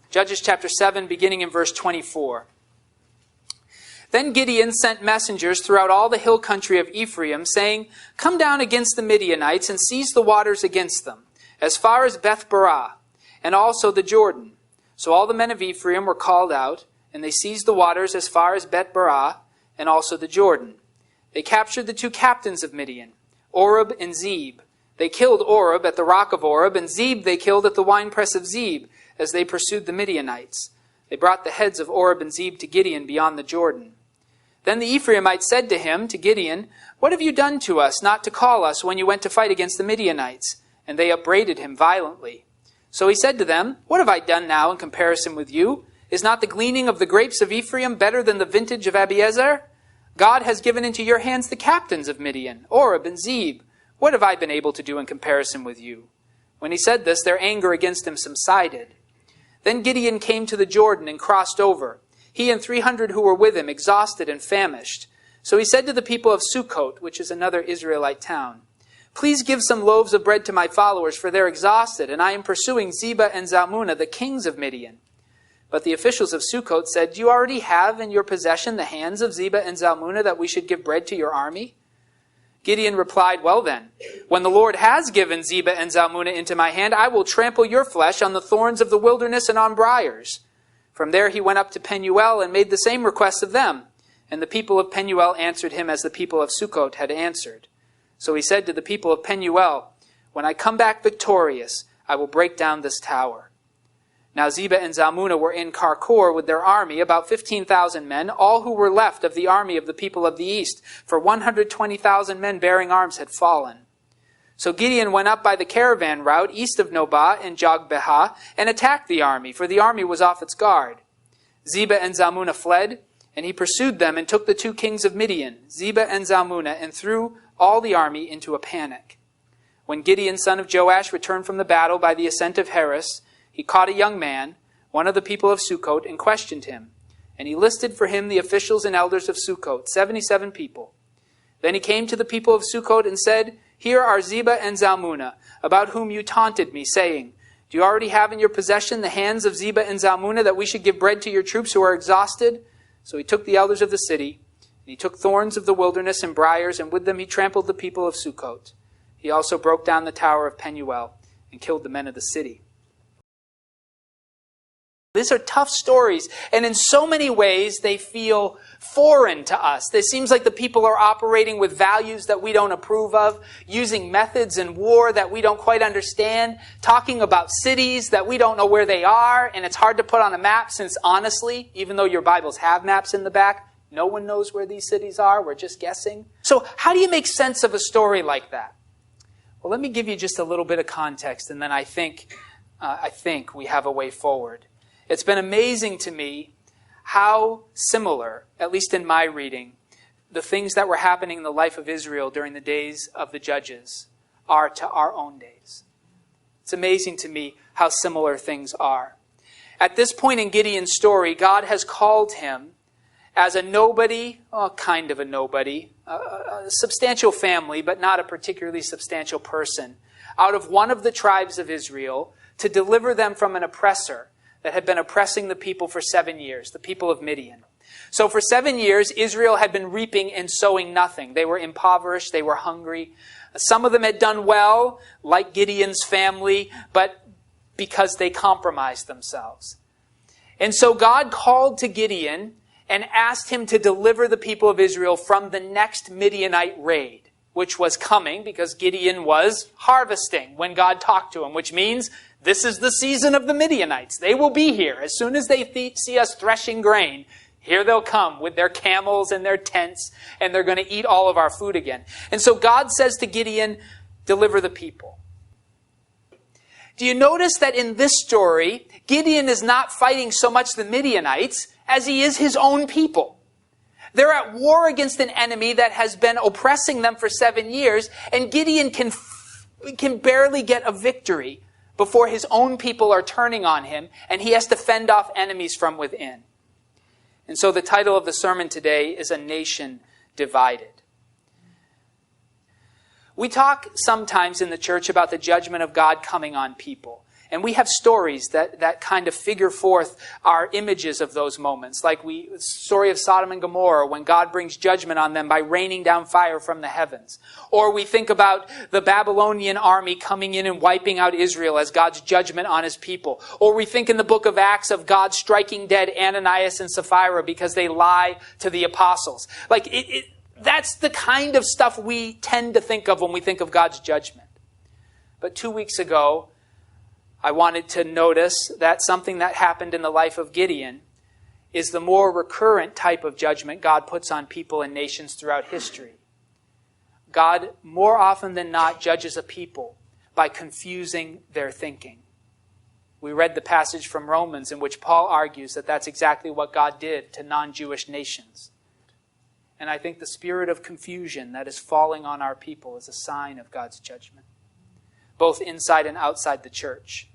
Judges chapter 7, beginning in verse 24. Then Gideon sent messengers throughout all the hill country of Ephraim, saying, "Come down against the Midianites and seize the waters against them, as far as Beth-barah, and also the Jordan." So all the men of Ephraim were called out, and they seized the waters as far as Beth-barah, and also the Jordan. They captured the two captains of Midian, Oreb and Zeb. They killed Oreb at the rock of Oreb, and Zeb they killed at the winepress of Zeb, as they pursued the Midianites. They brought the heads of Oreb and Zeb to Gideon beyond the Jordan. Then the Ephraimites said to him, to Gideon, "What have you done to us, not to call us when you went to fight against the Midianites?" And they upbraided him violently. So he said to them, "What have I done now in comparison with you? Is not the gleaning of the grapes of Ephraim better than the vintage of Abiezer? God has given into your hands the captains of Midian, Oreb and Zeb. What have I been able to do in comparison with you?" When he said this, their anger against him subsided. Then Gideon came to the Jordan and crossed over, he and 300 who were with him, exhausted and famished. So he said to the people of Sukkot, which is another Israelite town, "Please give some loaves of bread to my followers, for they're exhausted, and I am pursuing Zebah and Zalmunna, the kings of Midian." But the officials of Sukkot said, "Do you already have in your possession the hands of Zebah and Zalmunna, that we should give bread to your army?" Gideon replied, "Well then, when the Lord has given Zebah and Zalmunna into my hand, I will trample your flesh on the thorns of the wilderness and on briars." From there he went up to Penuel and made the same request of them. And the people of Penuel answered him as the people of Sukkot had answered. So he said to the people of Penuel, "When I come back victorious, I will break down this tower." Now Zebah and Zalmunna were in Karkor with their army, about 15,000 men, all who were left of the army of the people of the east, for 120,000 men bearing arms had fallen. So Gideon went up by the caravan route east of Nobah and Jogbehah and attacked the army, for the army was off its guard. Zebah and Zalmunna fled, and he pursued them and took the two kings of Midian, Zebah and Zalmunna, and threw all the army into a panic. When Gideon, son of Joash, returned from the battle by the ascent of Heres, he caught a young man, one of the people of Sukkot, and questioned him. And he listed for him the officials and elders of Sukkot, 77 people. Then he came to the people of Sukkot and said, "Here are Zebah and Zalmunna, about whom you taunted me, saying, 'Do you already have in your possession the hands of Zebah and Zalmunna, that we should give bread to your troops who are exhausted?' So he took the elders of the city, and he took thorns of the wilderness and briars, and with them he trampled the people of Sukkot. He also broke down the tower of Penuel and killed the men of the city." These are tough stories, and in so many ways they feel foreign to us. It seems like the people are operating with values that we don't approve of, using methods in war that we don't quite understand, talking about cities that we don't know where they are, and it's hard to put on a map since, honestly, even though your Bibles have maps in the back, no one knows where these cities are. We're just guessing. So how do you make sense of a story like that? Well, let me give you just a little bit of context, and then I think we have a way forward. It's been amazing to me how similar, at least in my reading, the things that were happening in the life of Israel during the days of the judges are to our own days. It's amazing to me how similar things are. At this point in Gideon's story, God has called him as a nobody, kind of a nobody, a substantial family, but not a particularly substantial person, out of one of the tribes of Israel to deliver them from an oppressor that had been oppressing the people for 7 years, the people of Midian. So for 7 years, Israel had been reaping and sowing nothing. They were impoverished, they were hungry. Some of them had done well, like Gideon's family, but because they compromised themselves. And so God called to Gideon and asked him to deliver the people of Israel from the next Midianite raid, which was coming because Gideon was harvesting when God talked to him, which means this is the season of the Midianites. They will be here. As soon as they see us threshing grain, here they'll come with their camels and their tents, and they're going to eat all of our food again. And so God says to Gideon, deliver the people. Do you notice that in this story, Gideon is not fighting so much the Midianites as he is his own people? They're at war against an enemy that has been oppressing them for 7 years, and Gideon can barely get a victory before his own people are turning on him, and he has to fend off enemies from within. And so the title of the sermon today is A Nation Divided. We talk sometimes in the church about the judgment of God coming on people. And we have stories that kind of figure forth our images of those moments. Like the story of Sodom and Gomorrah, when God brings judgment on them by raining down fire from the heavens. Or we think about the Babylonian army coming in and wiping out Israel as God's judgment on his people. Or we think in the book of Acts of God striking dead Ananias and Sapphira because they lie to the apostles. Like that's the kind of stuff we tend to think of when we think of God's judgment. But 2 weeks ago, I wanted to notice that something that happened in the life of Gideon is the more recurrent type of judgment God puts on people and nations throughout history. God, more often than not, judges a people by confusing their thinking. We read the passage from Romans in which Paul argues that that's exactly what God did to non-Jewish nations. And I think the spirit of confusion that is falling on our people is a sign of God's judgment, both inside and outside the church.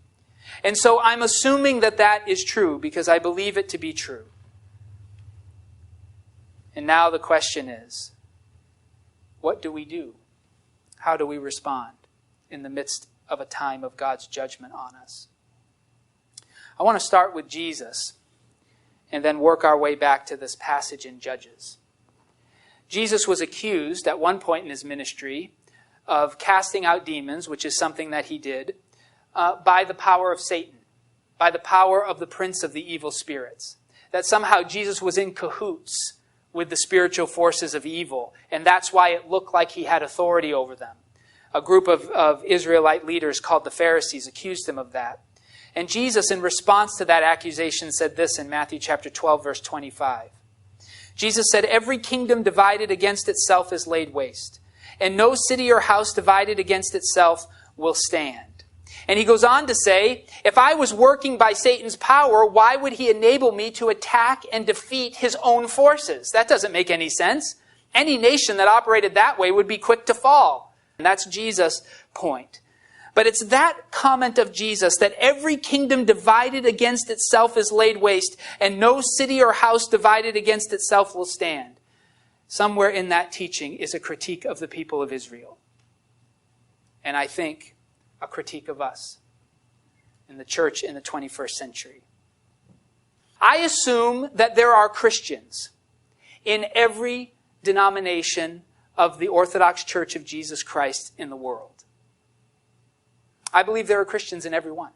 And so I'm assuming that that is true because I believe it to be true. And now the question is, what do we do? How do we respond in the midst of a time of God's judgment on us? I want to start with Jesus and then work our way back to this passage in Judges. Jesus was accused at one point in his ministry of casting out demons, which is something that he did, by the power of Satan, by the power of the prince of the evil spirits. That somehow Jesus was in cahoots with the spiritual forces of evil, and that's why it looked like he had authority over them. A group of Israelite leaders called the Pharisees accused him of that. And Jesus, in response to that accusation, said this in Matthew chapter 12, verse 25. Jesus said, "Every kingdom divided against itself is laid waste, and no city or house divided against itself will stand." And he goes on to say, if I was working by Satan's power, why would he enable me to attack and defeat his own forces? That doesn't make any sense. Any nation that operated that way would be quick to fall. And that's Jesus' point. But it's that comment of Jesus that every kingdom divided against itself is laid waste, and no city or house divided against itself will stand. Somewhere in that teaching is a critique of the people of Israel. And I think a critique of us in the church in the 21st century. I assume that there are Christians in every denomination of the Orthodox Church of Jesus Christ in the world. I believe there are Christians in every one.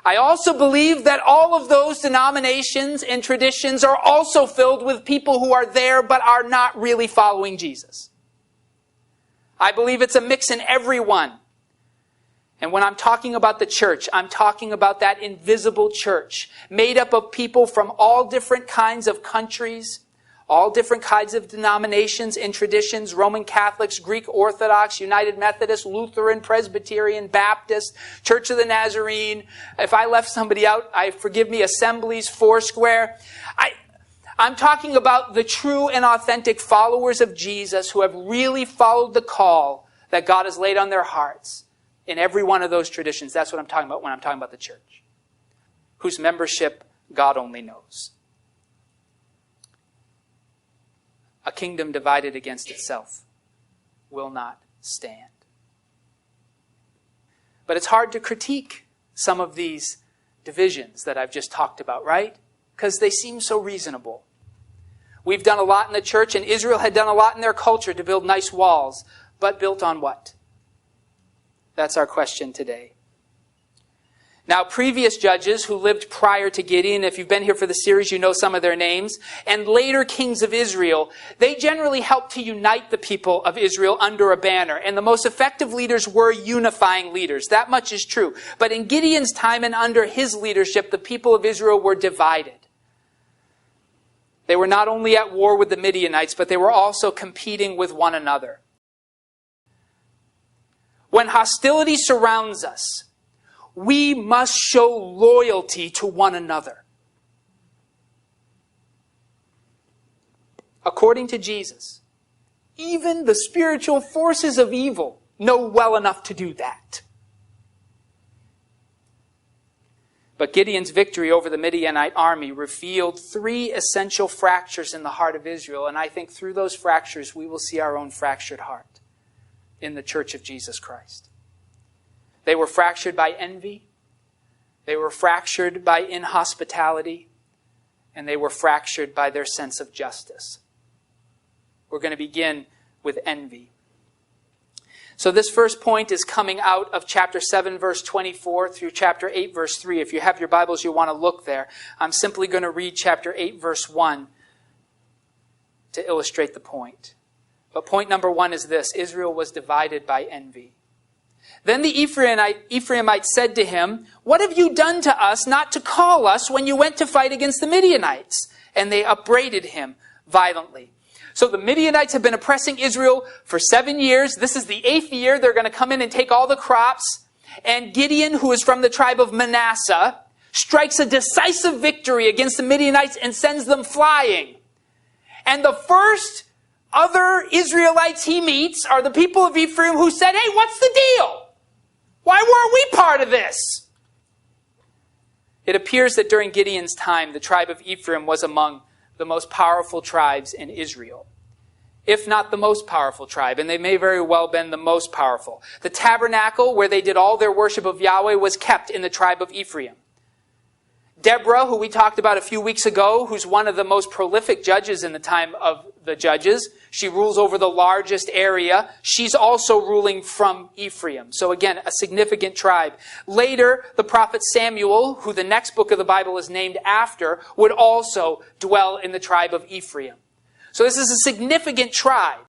I also believe that all of those denominations and traditions are also filled with people who are there but are not really following Jesus. I believe it's a mix in every one. And when I'm talking about the church, I'm talking about that invisible church made up of people from all different kinds of countries, all different kinds of denominations and traditions, Roman Catholics, Greek Orthodox, United Methodist, Lutheran, Presbyterian, Baptist, Church of the Nazarene. If I left somebody out, forgive me, Assemblies, Foursquare. I'm talking about the true and authentic followers of Jesus who have really followed the call that God has laid on their hearts. In every one of those traditions, that's what I'm talking about when I'm talking about the church, whose membership God only knows. A kingdom divided against itself will not stand. But it's hard to critique some of these divisions that I've just talked about, right? Because they seem so reasonable. We've done a lot in the church, and Israel had done a lot in their culture to build nice walls, but built on what? That's our question today. Now, previous judges who lived prior to Gideon, if you've been here for the series, you know some of their names, and later kings of Israel, they generally helped to unite the people of Israel under a banner. And the most effective leaders were unifying leaders. That much is true. But in Gideon's time and under his leadership, the people of Israel were divided. They were not only at war with the Midianites, but they were also competing with one another. When hostility surrounds us, we must show loyalty to one another. According to Jesus, even the spiritual forces of evil know well enough to do that. But Gideon's victory over the Midianite army revealed three essential fractures in the heart of Israel, and I think through those fractures we will see our own fractured heart in the Church of Jesus Christ. They were fractured by envy. They were fractured by inhospitality. And they were fractured by their sense of justice. We're going to begin with envy. So this first point is coming out of chapter 7, verse 24 through chapter 8, verse 3. If you have your Bibles, you want to look there. I'm simply going to read chapter 8, verse 1 to illustrate the point. But point number 1 is this: Israel was divided by envy. Then the Ephraimites said to him, "What have you done to us not to call us when you went to fight against the Midianites?" And they upbraided him violently. So the Midianites have been oppressing Israel for 7 years. This is the 8th year. They're going to come in and take all the crops. And Gideon, who is from the tribe of Manasseh, strikes a decisive victory against the Midianites and sends them flying. And the first other Israelites he meets are the people of Ephraim who said, "Hey, what's the deal? Why weren't we part of this?" It appears that during Gideon's time, the tribe of Ephraim was among the most powerful tribes in Israel, if not the most powerful tribe, and they may very well have been the most powerful. The tabernacle where they did all their worship of Yahweh was kept in the tribe of Ephraim. Deborah, who we talked about a few weeks ago, who's one of the most prolific judges in the time of the judges, she rules over the largest area. She's also ruling from Ephraim. So again, a significant tribe. Later, the prophet Samuel, who the next book of the Bible is named after, would also dwell in the tribe of Ephraim. So this is a significant tribe.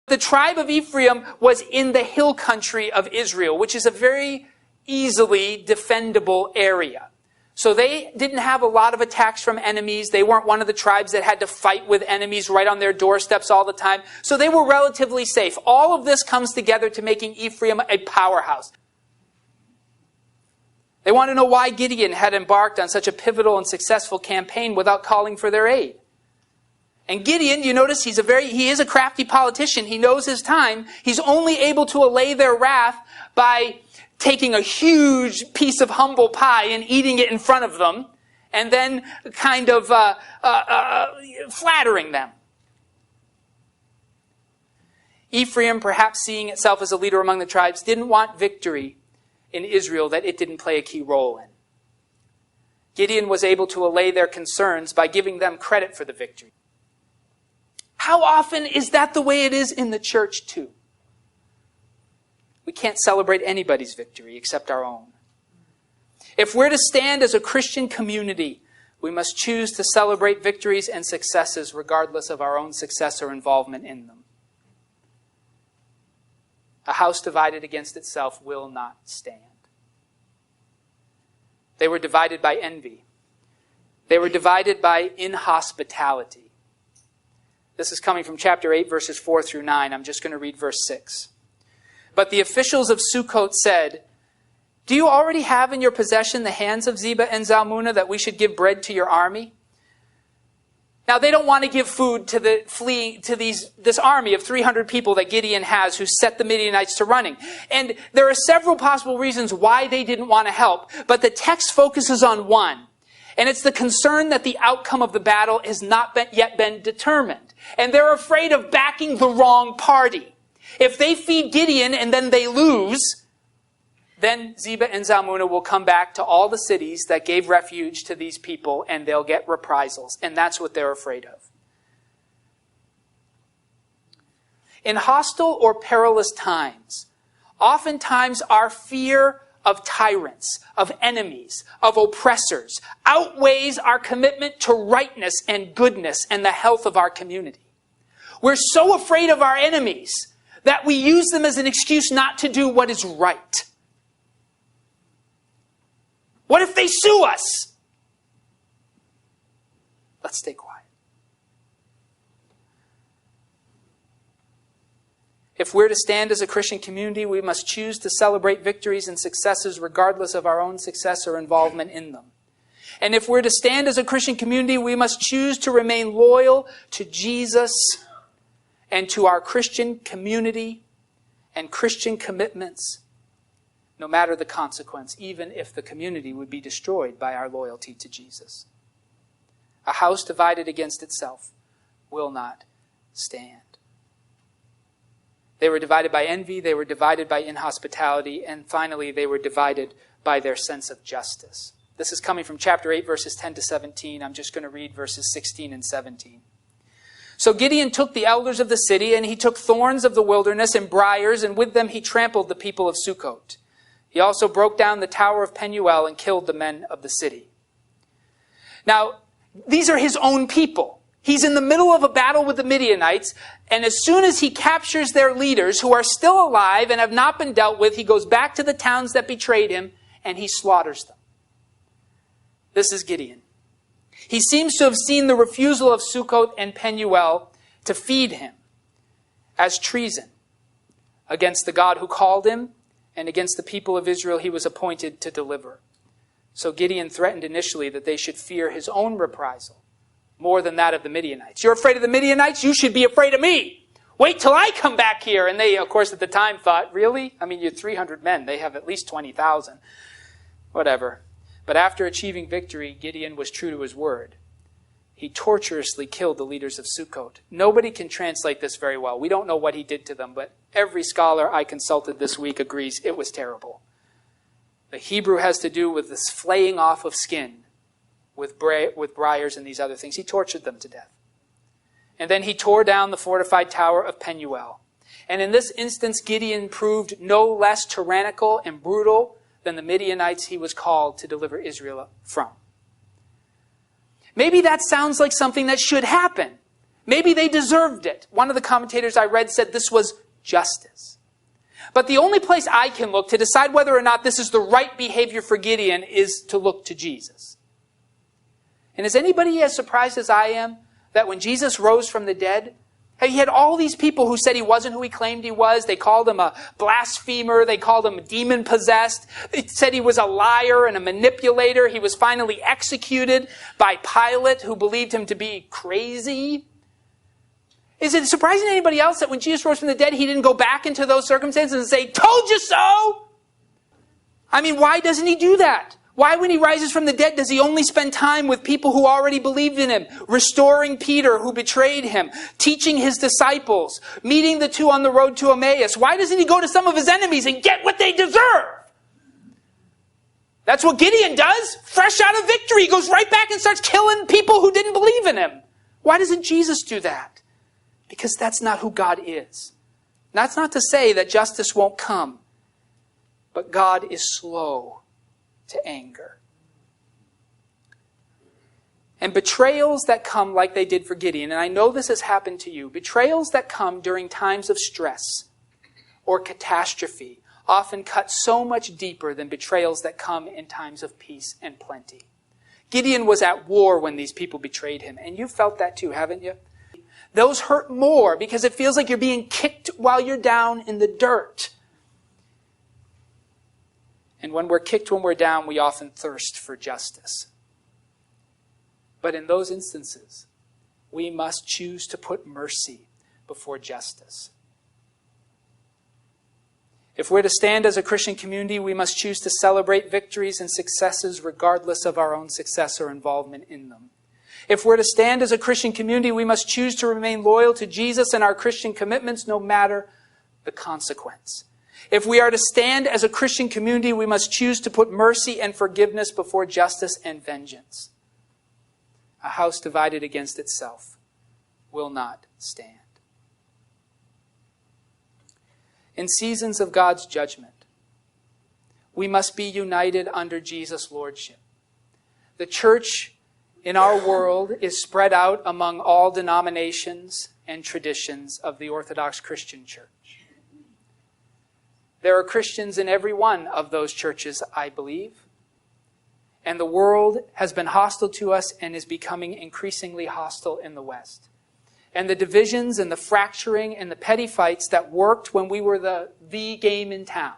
The tribe of Ephraim was in the hill country of Israel, which is a very easily defendable area. So they didn't have a lot of attacks from enemies. They weren't one of the tribes that had to fight with enemies right on their doorsteps all the time. So they were relatively safe. All of this comes together to making Ephraim a powerhouse. They want to know why Gideon had embarked on such a pivotal and successful campaign without calling for their aid. And Gideon, you notice he is a crafty politician. He knows his time. He's only able to allay their wrath by taking a huge piece of humble pie and eating it in front of them, and then kind of flattering them. Ephraim, perhaps seeing itself as a leader among the tribes, didn't want victory in Israel that it didn't play a key role in. Gideon was able to allay their concerns by giving them credit for the victory. How often is that the way it is in the church too? We can't celebrate anybody's victory except our own. If we're to stand as a Christian community, we must choose to celebrate victories and successes regardless of our own success or involvement in them. A house divided against itself will not stand. They were divided by envy. They were divided by inhospitality. This is coming from chapter 8, verses 4 through 9. I'm just going to read verse 6. But the officials of Sukkot said, "Do you already have in your possession the hands of Zebah and Zalmunna that we should give bread to your army?" Now they don't want to give food to this army of 300 people that Gideon has who set the Midianites to running. And there are several possible reasons why they didn't want to help, but the text focuses on one. And it's the concern that the outcome of the battle has not yet been determined. And they're afraid of backing the wrong party. If they feed Gideon and then they lose, then Zebah and Zalmunna will come back to all the cities that gave refuge to these people and they'll get reprisals. And that's what they're afraid of. In hostile or perilous times, oftentimes our fear of tyrants, of enemies, of oppressors outweighs our commitment to rightness and goodness and the health of our community. We're so afraid of our enemies that we use them as an excuse not to do what is right. What if they sue us? Let's stay quiet. If we're to stand as a Christian community, we must choose to celebrate victories and successes regardless of our own success or involvement in them. And if we're to stand as a Christian community, we must choose to remain loyal to Jesus and to our Christian community and Christian commitments, no matter the consequence, even if the community would be destroyed by our loyalty to Jesus. A house divided against itself will not stand. They were divided by envy, they were divided by inhospitality, and finally they were divided by their sense of justice. This is coming from chapter 8, verses 10 to 17. I'm just going to read verses 16 and 17. So Gideon took the elders of the city, and he took thorns of the wilderness and briars, and with them he trampled the people of Sukkot. He also broke down the tower of Penuel and killed the men of the city. Now, these are his own people. He's in the middle of a battle with the Midianites, and as soon as he captures their leaders, who are still alive and have not been dealt with, he goes back to the towns that betrayed him, and he slaughters them. This is Gideon. He seems to have seen the refusal of Sukkot and Penuel to feed him as treason against the God who called him and against the people of Israel he was appointed to deliver. So Gideon threatened initially that they should fear his own reprisal more than that of the Midianites. You're afraid of the Midianites? You should be afraid of me. Wait till I come back here. And they, of course, at the time thought, really? I mean, you're 300 men. They have at least 20,000. Whatever. But after achieving victory, Gideon was true to his word. He torturously killed the leaders of Sukkot. Nobody can translate this very well. We don't know what he did to them, but every scholar I consulted this week agrees it was terrible. The Hebrew has to do with this flaying off of skin with briars and these other things. He tortured them to death. And then he tore down the fortified tower of Penuel. And in this instance, Gideon proved no less tyrannical and brutal than the Midianites he was called to deliver Israel from. Maybe that sounds like something that should happen. Maybe they deserved it. One of the commentators I read said this was justice. But the only place I can look to decide whether or not this is the right behavior for Gideon is to look to Jesus. And is anybody as surprised as I am that when Jesus rose from the dead, he had all these people who said he wasn't who he claimed he was. They called him a blasphemer. They called him demon-possessed. They said he was a liar and a manipulator. He was finally executed by Pilate, who believed him to be crazy. Is it surprising to anybody else that when Jesus rose from the dead, he didn't go back into those circumstances and say, "Told you so"? I mean, why doesn't he do that? Why, when he rises from the dead, does he only spend time with people who already believed in him, restoring Peter, who betrayed him, teaching his disciples, meeting the two on the road to Emmaus? Why doesn't he go to some of his enemies and get what they deserve? That's what Gideon does. Fresh out of victory, he goes right back and starts killing people who didn't believe in him. Why doesn't Jesus do that? Because that's not who God is. That's not to say that justice won't come, but God is slow to anger. And betrayals that come like they did for Gideon, and I know this has happened to you, betrayals that come during times of stress or catastrophe often cut so much deeper than betrayals that come in times of peace and plenty. Gideon was at war when these people betrayed him, and you felt that too, haven't you? Those hurt more because it feels like you're being kicked while you're down in the dirt. And when we're kicked when we're down, we often thirst for justice. But in those instances, we must choose to put mercy before justice. If we're to stand as a Christian community, we must choose to celebrate victories and successes regardless of our own success or involvement in them. If we're to stand as a Christian community, we must choose to remain loyal to Jesus and our Christian commitments no matter the consequence. If we are to stand as a Christian community, we must choose to put mercy and forgiveness before justice and vengeance. A house divided against itself will not stand. In seasons of God's judgment, we must be united under Jesus' lordship. The church in our world is spread out among all denominations and traditions of the Orthodox Christian Church. There are Christians in every one of those churches, I believe. And the world has been hostile to us and is becoming increasingly hostile in the West. And the divisions and the fracturing and the petty fights that worked when we were the game in town.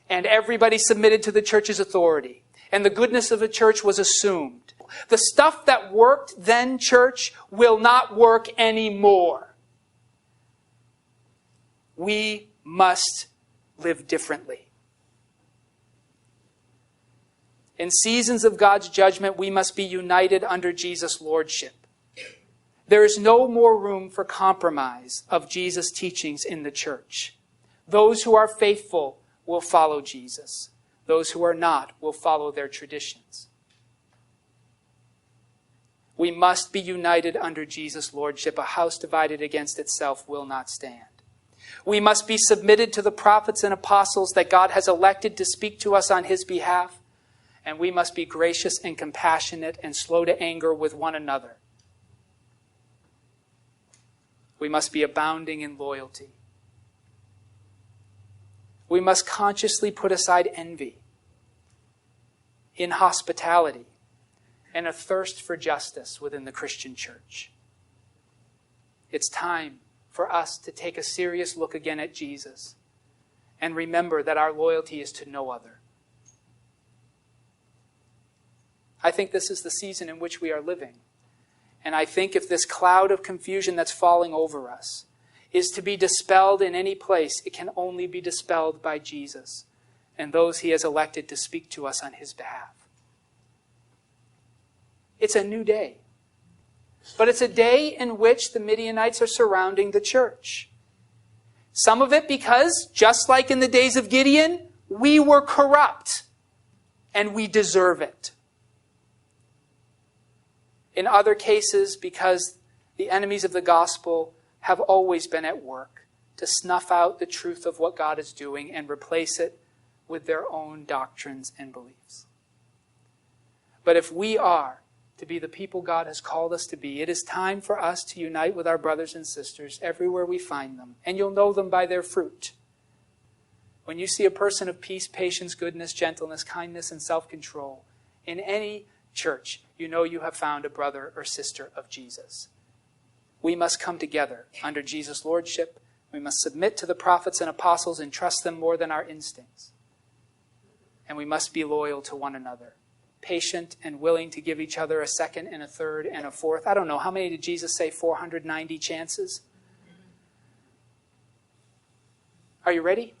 And everybody submitted to the church's authority. And the goodness of the church was assumed. The stuff that worked then, church, will not work anymore. We must live differently. In seasons of God's judgment, we must be united under Jesus' lordship. There is no more room for compromise of Jesus' teachings in the church. Those who are faithful will follow Jesus. Those who are not will follow their traditions. We must be united under Jesus' lordship. A house divided against itself will not stand. We must be submitted to the prophets and apostles that God has elected to speak to us on his behalf. And we must be gracious and compassionate and slow to anger with one another. We must be abounding in loyalty. We must consciously put aside envy, inhospitality, and a thirst for justice within the Christian church. It's time for us to take a serious look again at Jesus and remember that our loyalty is to no other. I think this is the season in which we are living. And I think if this cloud of confusion that's falling over us is to be dispelled in any place, it can only be dispelled by Jesus and those he has elected to speak to us on his behalf. It's a new day. But it's a day in which the Midianites are surrounding the church. Some of it because, just like in the days of Gideon, we were corrupt and we deserve it. In other cases, because the enemies of the gospel have always been at work to snuff out the truth of what God is doing and replace it with their own doctrines and beliefs. But if we are to be the people God has called us to be, it is time for us to unite with our brothers and sisters everywhere we find them. And you'll know them by their fruit. When you see a person of peace, patience, goodness, gentleness, kindness, and self-control in any church, you know you have found a brother or sister of Jesus. We must come together under Jesus' lordship. We must submit to the prophets and apostles and trust them more than our instincts. And we must be loyal to one another, patient and willing to give each other a second and a third and a fourth. I don't know, how many did Jesus say? 490 chances? Are you ready?